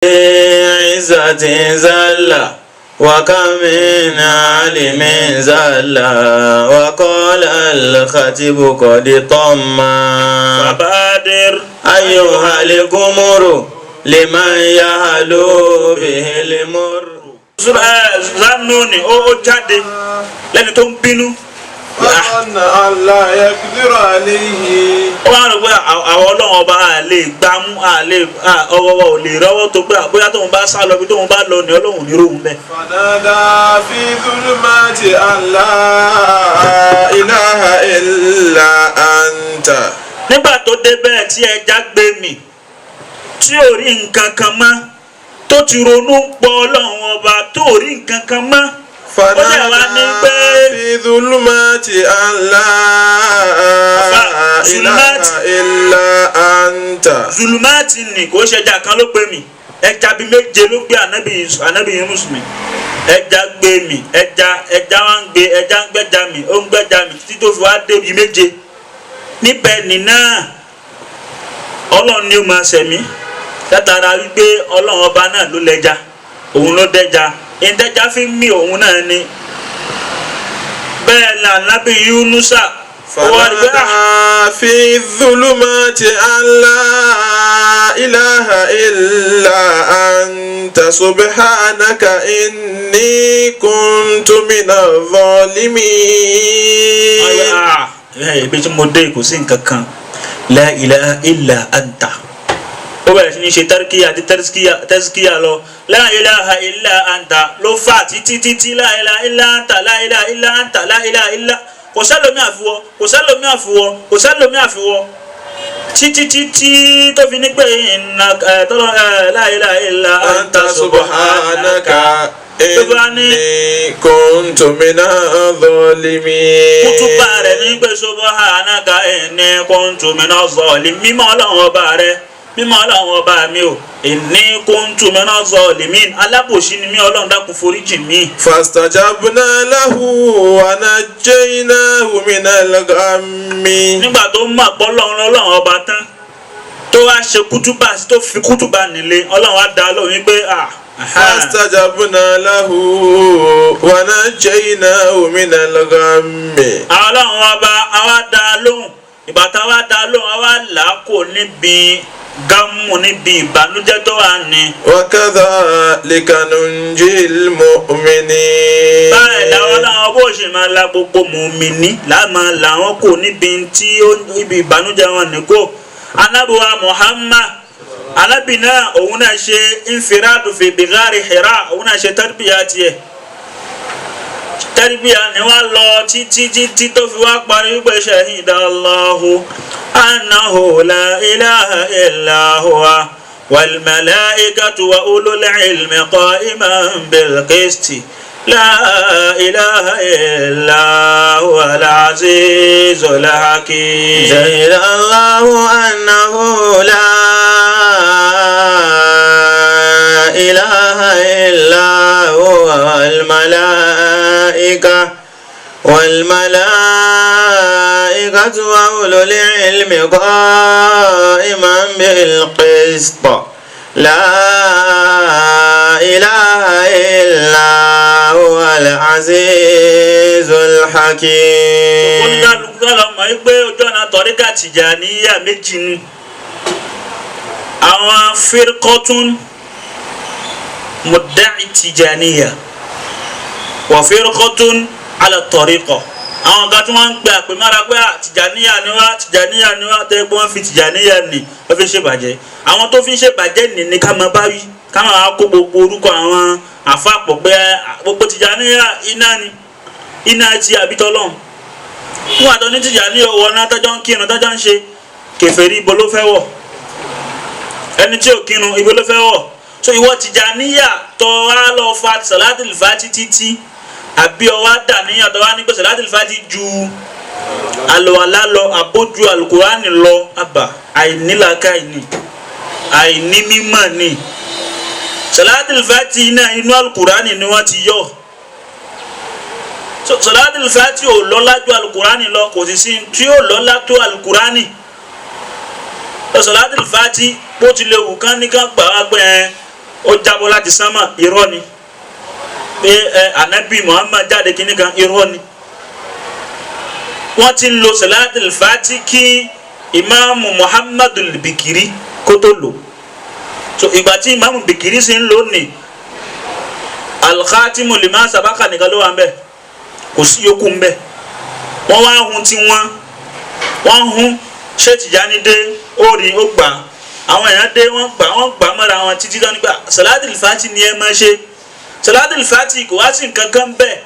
عزة زلة وكم من عالم زلة وقال الخطيب قد طمّا فبادر أيها القمر لمن يهلو به المر. Zannuni ó jáde lẹ́ni tó ń bínú. Fàánà Allah yaqdiru alayhi. Ó wá rò pé àwọn ọlọ́run ọba lè gbámú ọwọ́ ò lè rọ́wọ́ tó pé bóyá tóun bá sá lọ bí tóun bá lọ ní ọlọ́run ní rohun bẹ́ẹ̀. Fanada fi dhulumati Allah ilaha illa anta. Nígbà tó dé bẹ́ẹ̀ tí ẹja gbé mì tí ò rí nǹkan kan mọ́ tó ti ronú pọ̀ ọlọ́run ọba tó rí nǹkan kan mọ́. Fanada fi dhulumati Allah ilaha illa anta. Zulumati ni kò ṣe ẹja kan ló gbé mì ẹja bíi méje ló gbé ànábì Yunus mì ẹja gbé mì ẹja wa ń gbé ẹja ń gbẹ́ja mì ó ń gbẹ́ja mì títí tó fi wá débi méje níbẹ̀ nínà ọlọ́run ni ó máa ṣẹ̀mí látara wípé ọlọ́run ọba náà ló lẹ́ja òun ló dẹ́ja ìdẹ́ja fi ń mì òun náà ni bẹ́ẹ̀ là nábì Yunusa Fanada fi dhulumati Allah ilaha illa anta subhanaka inni kuntu minadh zalimin. Ibi tí mo dé kò sí nǹkan kan la ilaha illa anta ó bẹ̀rẹ̀ sí ní ṣe tẹ́síkíyà lọ la ilaha illa anta ló fà títí la ilaha illa anta la ilaha illa anta la ilaha illa kò sẹ́lómi àfiwọ́ kò sẹ́lómi àfiwọ́ kò sẹ́lómi àfiwọ́ títí tó fi ní pé la ilaha illa anta subhanaka inni kuntu minadh zalimin. kútùbà rẹ̀ ní pé subhanaka inni kuntu minadh zalimin mímọ́ ọlọ́run ọba rẹ̀ mímọ́ ọlọ́run ọba mi o inni kuntu minadh zalimin alábòsí ni mí ọlọ́run dákun foríjì mí. fastajabna lahu wa najjaynahu minal ghammi. nígbà tó ń mọ̀ pé ọlọ́run ọba tán tó wá ṣe kútùbà tó fi kútùbà nílé ọlọ́run á dá lóhùn wípé fastajabna lahu wa najjaynahu minal ghammi. ọlọ́run ọba àwa dá lóhùn ìgbà tá a wá dá lóhùn àwa là á kò níbi gámù níbi ìbànújẹ́ tó wà ní. wa kadhalika nunjil mu'minin. báyìí làwọn làwọn bó ṣe máa la gbogbo mùmíní láàmà làwọn kò níbi tí ibi ìbànújẹ́ wọn ní kó. anábùwà Muhammad alábì náà òun náà ṣe infiradu fi bigari Hira òun náà ṣe tẹ́rìbíyà tiẹ̀ tẹ́rìbíyà ni wọ́n lọ títí tó fi wá parí wípé shahida Allahu annahu la ilaha illa huwa wal malaikatu wa ulul ilmi qa'iman bil qisti la ilaha illa huwa al azizul hakim. shahida Allahu annahu la ilaha illa huwa wal malaikatu wa ulul ilmi qa'iman bil qist la ilaha illa huwa al azizul hakim. oníkàlùkù lọ mọ̀ pé ojú ọ̀nà tọ̀ríkà Tìjàníyà méjì ni àwọn firqatun mudda'i Tìjàníyà wa firqatun ala tariqa àwọn kan tí wọ́n ń gbé àpè mára pé Tìjàníyà ni wá tẹ́ pé wọ́n fi Tìjàníyà ni wọ́n fi ṣèbàjẹ́ àwọn tó fi ṣèbàjẹ́ ní ká máa bá wí ká máa kó gbogbo orúkọ àwọn àfàpọ̀ pé gbogbo Tìjàníyà iná ti àbítọ́lọ́hún fún àtọ́ ní Tìjàníyà wọn náà tọ́jọ́ ń kírun tọ́jọ́ ń ṣe kèfèrí ibo ló fẹ́ wọ̀ ẹni tí ò kírun ibo ló fẹ́ wọ̀ so ìwọ Tìjàníyà tọ́ wá lọ fa Salatul Fati títí àbí ọwá dàníyàn tó wá ní pé Salatul Fati ju àlùwàlá lọ àbójú Al-Qur'ani lọ àbà àìnílàkàì ni àìní mímọ̀ ni Salatul Fati náà inú Al-Qur'ani ni wọ́n ti yọ Salatul Fati ò lọ́lá ju Al-Qur'ani lọ kò sì sí tí ó lọ́lá tó Al-Qur'ani Salatul Fati bó tilẹ̀ wù kán ní ká gbà wá pé ó jábọ́ láti sánmà irọ́ ni pé anabi Muhammad jáde kínní kan irọ́ ni wọ́n ti ń lo salatul fati kí imaamu Muhammadul Bikiri kó tó lò so ìgbà tí imaamu Bikiri sì ń lò ní al-khatimu lima sabaka nìkan ló wà ń bẹ kò sí yòókù ń bẹ wọ́n wá hun tí wọ́n hun ṣé Tijani dé ó rí ó gbà àwọn èèyàn dé wọ́n gbà mọ́ra wọn títí dán nígbà salatul fati ni ẹ máa ṣe salatul fati kò wá sí nǹkan kan bẹ́ẹ̀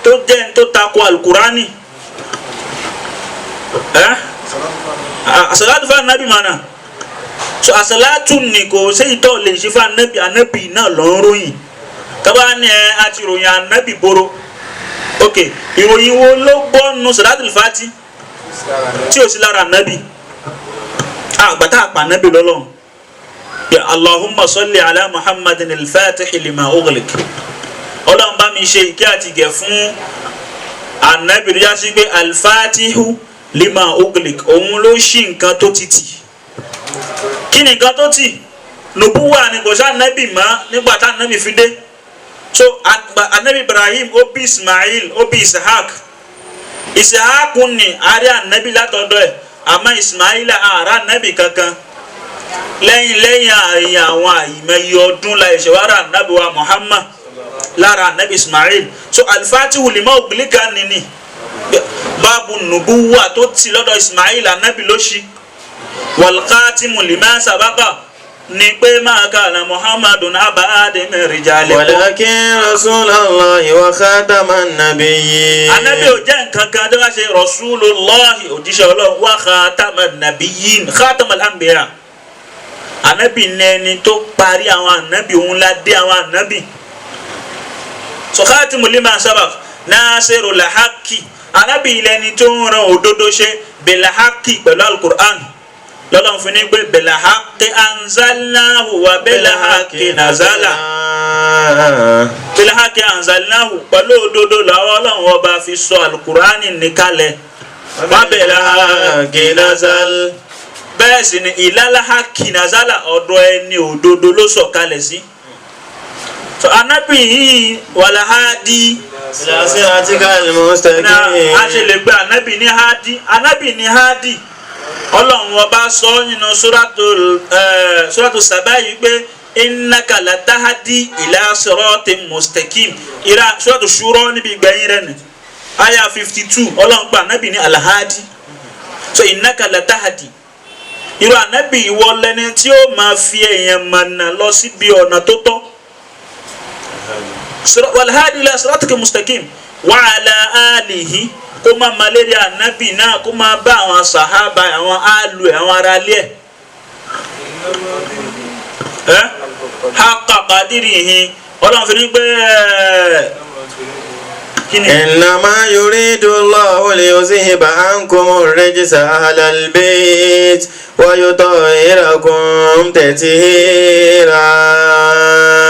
tó jẹ́ tó tako alukurani asalatu fa anabi mana so asalatu ni kò sẹ́yìn tó lè ṣe fa anabi náà lọ ń ròyìn kaba ni àti ròyìn anabi boro ok ìròyìn wo ló gbọ́ nu salatul fati tí o sì lára anabi àgbàtà àpà anabi lọ́lọ́run ya Allahumma salli ala Muhammadin al-Fatih lima ughliq Ọlọ́run bá mi ṣe ìkẹ́ àti ìgẹ̀ fún anabi rí yá sí pé al-Fatihu lima ughliq òun ló ṣí nǹkan tó ti tì kí ni nǹkan tó tì nubuwa ni kò sá anabi mọ́ nígbà tá anabi fi dé so anabi Ibrahim ó bí Ismail ó bí Ishaq ni àrí anabi látọ̀dọ̀ ẹ̀ àmọ́ Ismaila àrà anabi kankan lẹ́yìn àwọn àyìmẹ́yẹ ọdún la ìṣèwárà anabi wa Muhammad lára anabi Ismail so al-Fatihu lima ughliqa nini báàbù nubuwa tó ti lọ́dọ̀ Ismail anabi ló ṣí wal-khatimu lima sabaqa ni pé ma kana Muhammadun aba adami rijalikum walakin rasulallahi wa khataman nabiyyin anabi ò jẹ́ nǹkan kan tó bá ṣe rasulullahi òjíṣẹ́ Ọlọ́run wa khataman nabiyyin khatamal anbiya anabi nẹni tó parí àwọn anabi òun la dé àwọn anabi so khatimu lima sabaq nasirul haqqi anabi ilẹni tó ń ran òdodo ṣe bil haqqi pẹ̀lú al-Qur'an lọ́lọ́run fi ní pé bil haqqi anzalnahu wa bil haqqi nazala bil haqqi anzalnahu pẹ̀lú òdodo làwọn Ọlọ́run ọba fi sọ al-Qur'an nìkalẹ̀ wa bil haqqi nazala bẹ́ẹ̀ sì ni ilal haqqi nazala ọ̀dọ̀ ẹni òdodo ló sọ kalẹ̀ sí so anabi yìí wàlá hadi siratikal mustaqim a ṣe lè gbé anabi ní hadi Ọlọ́run ọba sọ nínú suratu Saba yìí pé innaka latahdi ila siratin mustaqim ira suratu Shura níbi ìgbẹ̀yìn rẹ̀ ni aya 52 Ọlọ́run pa anabi ní alhadi so innaka latahdi irú anabi ìwọ lẹni tí ó máa fi èèyàn mọ̀nà lọ síbi ọ̀nà tó tọ́ walhadi ila siratikal mustaqim wa ala alihi kó máa malaria anabi náà kó máa bá àwọn sahaba àwọn alu àwọn aráalé haqqa qadirihi Ọlọ́run fi ní pé innama yuridu Allahu liyuzhiba ankumur rijsa ahlal bayt wa yutahhirakum tatheera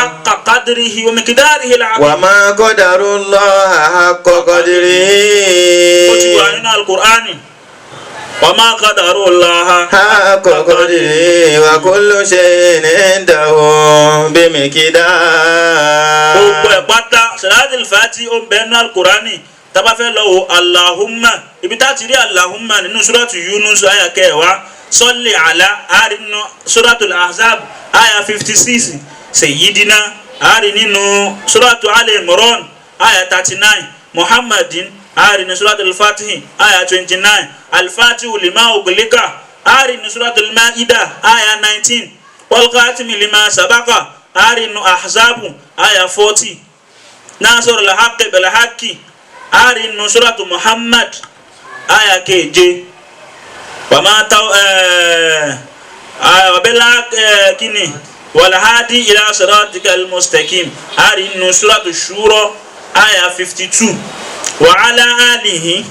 haqqa qadrihi wa miqdarihi al-'azim wa ma qadarullaha haqqa qadrihi ó ti wà nínú al-Qur'ani wa ma qadarullaha haqqa qadrihi wa kullu shay'in indahu bimiqdar gbogbo ẹ̀ pátá salatul fati ó ń bẹ nínú al-Qur'ani tá bá fẹ́ lọ wo Allahumma ibi tá ti rí Allahumma nínú suratu Yunus aya kẹwàá salli ala arinu suratul Ahzab aya 56 sayyidina ari nínú suratu Ali Imran aya 39 Muhammadin ari nínú suratul Fatih aya 29 al-Fatihu lima ughliqa ari nínú suratul Ma'idah aya 19 wal khatimi lima sabaqa ari nínú Ahzab aya 40 nasirul haqqi bil haqqi ari nínú suratu Muhammad aya keje wama taw wabila kini walhadi ila siratikal mustaqim ari nínú suratu Shura aya 52 wa ala alihi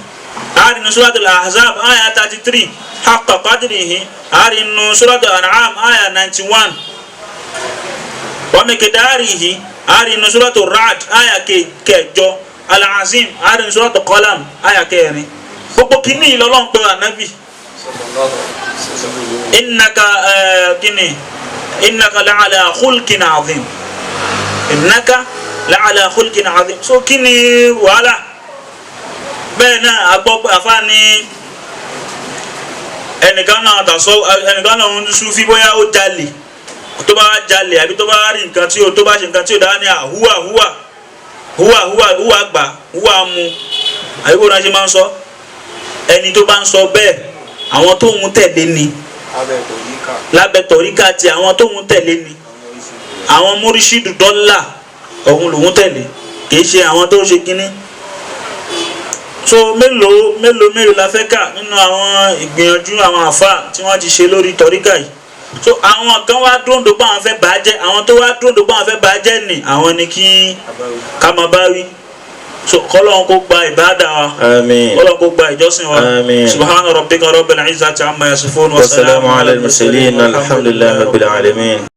ari nínú suratul Ahzab aya 33 haqqa qadrihi ari nínú suratul An'am aya 91 wa miqdarihi ari nínú suratul Ra'd aya kẹjọ al-Azim ari nínú suratul Qalam aya kẹrin gbogbo kini lọ́lọ́run pé Ànábì innaka kini innaka la'ala khulqin azim innaka la'ala khulqin azim. so kí ni wàhálà bẹ́ẹ̀ náà agbọ́ pé àfáàní ẹnìkan náà ń Sufi bóyá ó jalè tó bá jalè àbí tó bá rí nǹkan tí ó tó bá ṣe nǹkan tí ó dáa ní húwà gbà húwà mu àbí bó náà ṣe máa ń sọ ẹni tó bá ń sọ bẹ́ẹ̀ àwọn tó ń tẹ̀lé ni lábẹ́ tọ̀ríkà tí àwọn tó ń tẹ̀lé ni àwọn múrísídù dọ́là òun lòun tẹ̀lé kìí ṣe àwọn tó ṣe kínní. so mélòó la fẹ́ kà nínú àwọn ìgbìyànjú àwọn àfa tí wọ́n ti ṣe lórí tọ̀ríkà yìí. so àwọn kan wá dúndùn pé àwọn fẹ́ bàjẹ́ àwọn tó wá dúndùn pé àwọn fẹ́ bàjẹ́ ni àwọn ni kí ká máa bá wí. so kọ́lọ́n kó gba ìbádà wa kọ́lọ́n kó gba ìjọsìn wa subhana rabbika rabbil izzati amma yasifun wa salamun ala al-mursalin alhamdulillahi rabbil alamin.